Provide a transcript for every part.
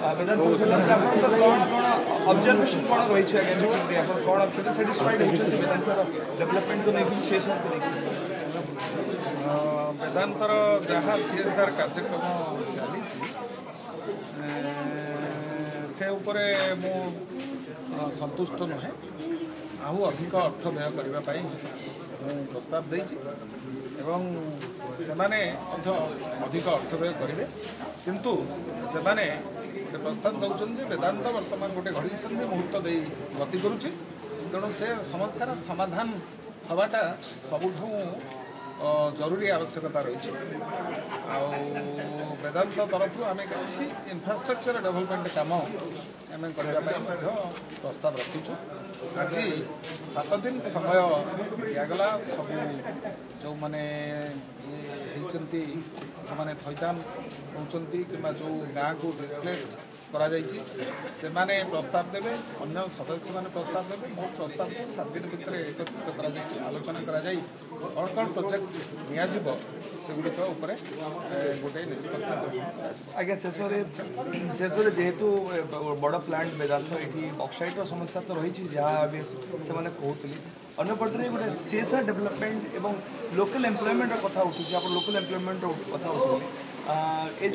वेदांत observation कौन रही है कौन अच्छे साटिस्फाइड होती वेदांत डेवलपमेंट को लेकिन सीएसआर को लेकिन वेदांतर जहाँ सीएसआर कार्यक्रम चली से उपरे मु संतुष्ट नुहे आहु अधिक अर्थ व्यय करने प्रस्ताव देछि एवं सेमाने अधिक अर्थ व्यय करेंगे किंतु सेमाने प्रस्ताव दौरान वेदांत वर्तमान गोटे घड़ी संधि मुहूर्त दे गति करुच्ची तेणु से समस्यार समाधान हवाटा सबुठू जरूरी आवश्यकता रही वेदांत तरफ आम किसी इंफ्रास्ट्रक्चर डेवलपमेंट काम आम करने प्रस्ताव रखीचु आज 7 दिन समय दिगला सब जो मैंने मैंने थैतान होती कि जो गाँव को डिस्प्लेस करा से माने प्रस्ताव देवे अन्य सदस्य माने प्रस्ताव देवे मो प्रस्ताव को 7 दिन भितर एकत्रित करा आलोचना करा कौन कौन प्रोजेक्ट नियाजिबो सेगुड़िक गोटे निष्पत्ति आज्ञा शेष जेहेतु बड़ प्लांट वेदांत ये बक्साइट समस्या तो रही जहाँ से कहते अंपटे गोटे सीएसआर डेवलपमेंट और लोकल एम्प्लॉयमेंट कथा उठू आप लोकल एम्प्लॉयमेंट कथा उठू ये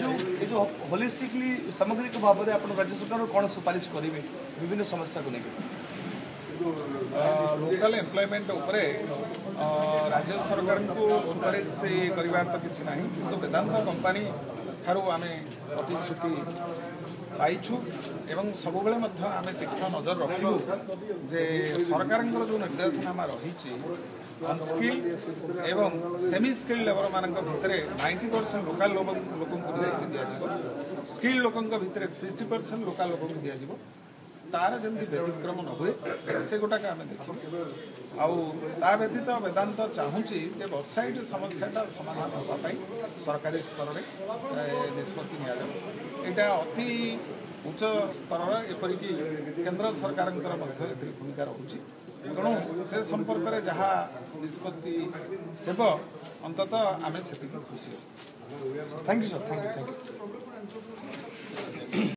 जो होलिस्टिकली सामग्रिक भाव में आप राज्य सरकार कौन सुपारिश करेंगे विभिन्न समस्या को लेकर लोकल एम्प्लॉयमेंट उपरे राज्य सरकार को सुपारिश करार तो किसी ना कि वेदांत कंपानी ठारू आम प्रतिश्रुति पाइछु एवं सब आम तीक्ष्ण नजर रखू जे सरकार जो निर्देशनामा रही अनस्किल्ड एवं सेमी स्किल्ड लेबर मान भितर 90% लोकल लोक दिज्व स्किल्ड लोकों भितर 60% लोकल लोक दिज्व तार जमी व्यतिक्रम न हुए से गोटाक आम देखू आ व्यतीत वेदांत चाहूँगी जे बक्साइट समस्याटा समाधान होगापी सरकारी स्तर में निष्पत्ति निटा अति उच्च स्तर एपरिक केन्द्र सरकार भूमिका रोचे तेणु से संपर्क में जहाँ निष्पत्ति हेब अंततः आम से खुशी। Thank you sir thank you